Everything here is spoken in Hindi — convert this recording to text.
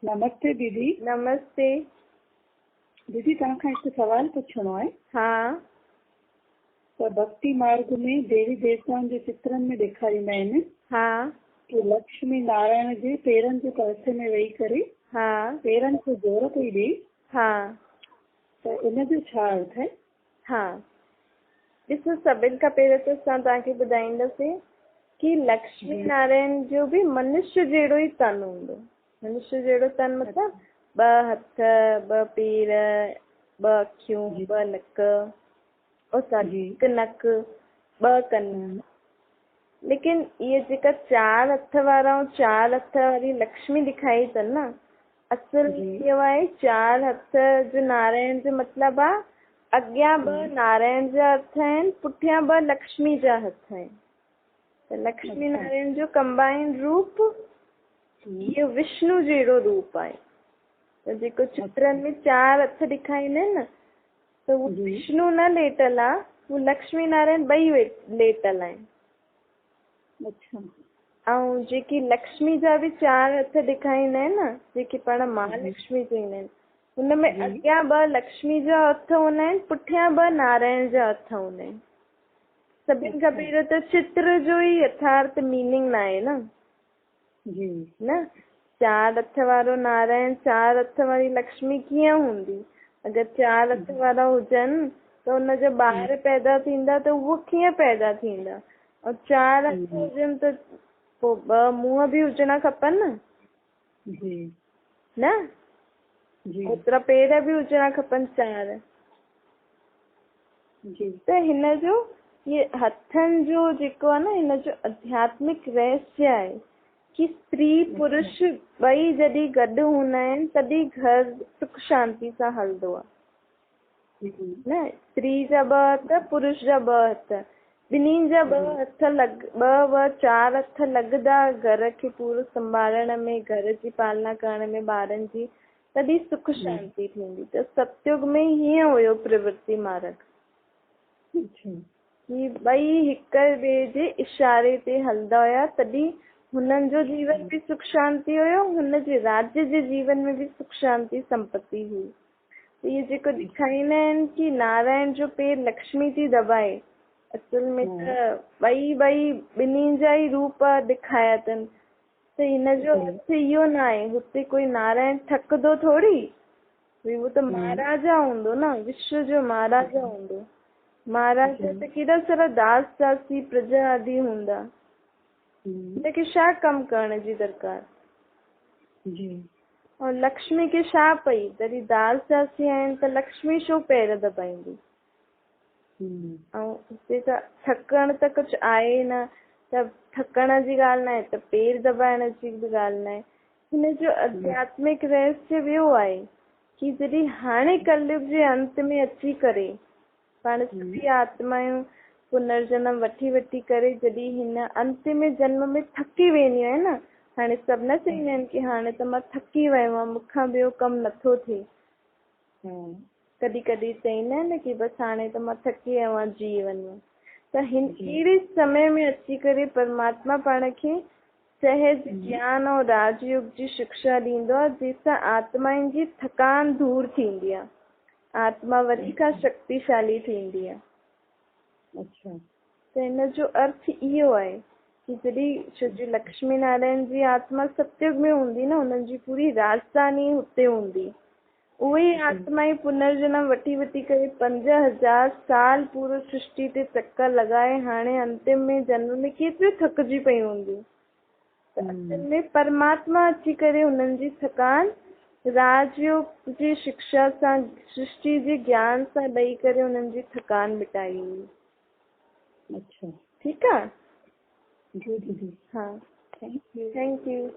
नमस्ते दीदी। नमस्ते दीदी तव्हां हिकु सवाल पुछणो आहे। हाँ त भक्ति मार्ग में देवी देवताउनि जे चित्रनि में ॾेखारींदा आहिनि हाँ कि लक्ष्मी नारायण जे पेरनि जे पासे में वेही करे हाँ पेरनि खे जोर पई ॾे, हाँ त इन जो छा अर्थ आहे? हाँ ॾिसो, सभिनि खां पहिरियों त असां तव्हांखे ॿुधाईंदासीं कि लक्ष्मी नारायण जो बि मनुष्य जहिड़ो ई तन हूंदो। मनुष्य जहिड़ो तन मतिलबु 2 हथ, 2 पेर, 2 अखियूं, 2 नक, हिकु नक, 2 कन। लेकिन ये जेका 4 हथ वारा ऐं 4 हथ वारी लक्ष्मी ॾेखारी अथनि न, असुल इहो आहे 4 हथ जो नारायण जो मतिलबु आहे अॻियां 2 नारायण जा हथ आहिनि, पुठियां 2 लक्ष्मी जा हथ आहिनि। त लक्ष्मी नारायण जो कंबाइंड रूप इहो विष्णु जहिड़ो रूप आहे। त जेको चित्रनि में 4 हथ ॾेखारींदा आहिनि न, त उहो विष्णु न लेटल आहे, उहो लक्ष्मी नारायण ॿई लेटल आहिनि। ऐं जेकी लक्ष्मी जा बि 4 हथ ॾेखारींदा आहिनि न, जेके पाण महालक्ष्मी चईंदा आहिनि, हुनमें अॻियां 2 लक्ष्मी जा हथ हूंदा आहिनि, पुठियां 2 नारायण जा हथ हूंदा आहिनि। सभिनि खां पहिरियों त चित्र जो ई यथार्थ मीनिंग न आहे न। न 4 हथ वारो नारायण, 4 हथ वारी लक्ष्मी कीअं हूंदी? अगरि 4 हथ वारा हुजनि त हुनजा ॿार पैदा थींदा त उहो कीअं पैदा थींदा? और 4 हथ हुजनि त पोइ 2 मुंहं बि हुजणा खपनि न, ओतिरा पेर बि हुजणा खपनि 4। त हिन जो ये हथनि जो जेको आहे न, हिन जो आध्यात्मिक रहस्य आहे कि स्त्री पुरुष ॿई जॾहिं गॾु हूंदा आहिनि तॾहिं घर सुख शांति सां हलंदो आहे न। स्त्री जा 2 हथ, पुरुष जा 2 हथ, ॿिन्हिनि जा 2 हथ 2 4 हथ लॻंदा घर खे पूरो संभालण में, घर जी पालना करण में, ॿारनि जी, तॾहिं सुख शांति थींदी। त सतयुग में हीअं हुयो प्रवृत्ति मार्ग कि ॿई हिक ॿिए जे इशारे ते हलंदा हुया, तॾहिं हुननि जो जीवन बि सुख शांति हुयो, हुन जे राज्य जे जीवन में बि सुख शांति संपत्ति हुई। त इहे जेको ॾेखारींदा आहिनि कि नारायण जो पेर लक्ष्मी थी दबाए, असुल में त ॿई ॿिन्हिनि जा ई रूप ॾेखारिया अथनि। त हिन जो अर्थ इहो न आहे हुते कोई नारायण थकंदो थोरी, उहो त महाराजा हूंदो न, विश्व जो महाराजा हूंदो। महाराजा त केॾा सारा दास दासी प्रजा आदि हूंदा, हुनखे छा कमु करण जी दरकार? और लक्ष्मी खे छा पई, जॾहिं दास दासी आहिनि त लक्ष्मी छो पैर दबाईंदी? ऐं हिते त थकण त कुझु आहे न, त थकण जी ॻाल्हि न आहे, त पेर दबाइण जी बि ॻाल्हि न आहे। हिन जो आध्यात्मिक रहस्य ॿियो आहे कि जॾहिं हाणे कलयुग जे अंत में अची करे पाण सभी आत्मायूं पुनर्जन्म वठी करे जॾहिं हिन अंतिम जन्म में थकी वेंदियूं आहिनि न, हाणे सभु न चईंदा आहिनि कि हाणे त मां थकी वियो आहियां, मूंखां ॿियो कमु नथो थिए। कॾहिं कॾहिं चईंदा आहिनि न कि बसि हाणे त मां थकी वियो आहियां जीवन में। त हिन अहिड़े समय में अची करे परमात्मा पाण खे सहज ज्ञान और राजयोग जी शिक्षा ॾींदो आहे, जंहिंसां आत्माउनि जी थकान दूर थींदी आहे, आत्मा वरी खां शक्तिशाली थींदी आहे। त हिन जो अर्थ इहो आहे कि जॾहिं छो जो लक्ष्मी नारायण जी आत्मा सतयुग में हूंदी न, हुननि जी पूरी राजधानी हुते हूंदी, उहे आत्मा ई पुनर्जन्म वठी करे 5000 साल पूरो सृष्टि ते चक्कर लॻाए हाणे अंतिम में जन्म में केतिरी थकिजी पई हूंदी। त असल में परमात्मा अची करे हुननि जी थकान राजयोग जी शिक्षा सां, सृष्टि जे ज्ञान सां ॾेई करे हुननि जी थकान मिटाई हुई। ठीकु आहे? हाँ, थैंक यू।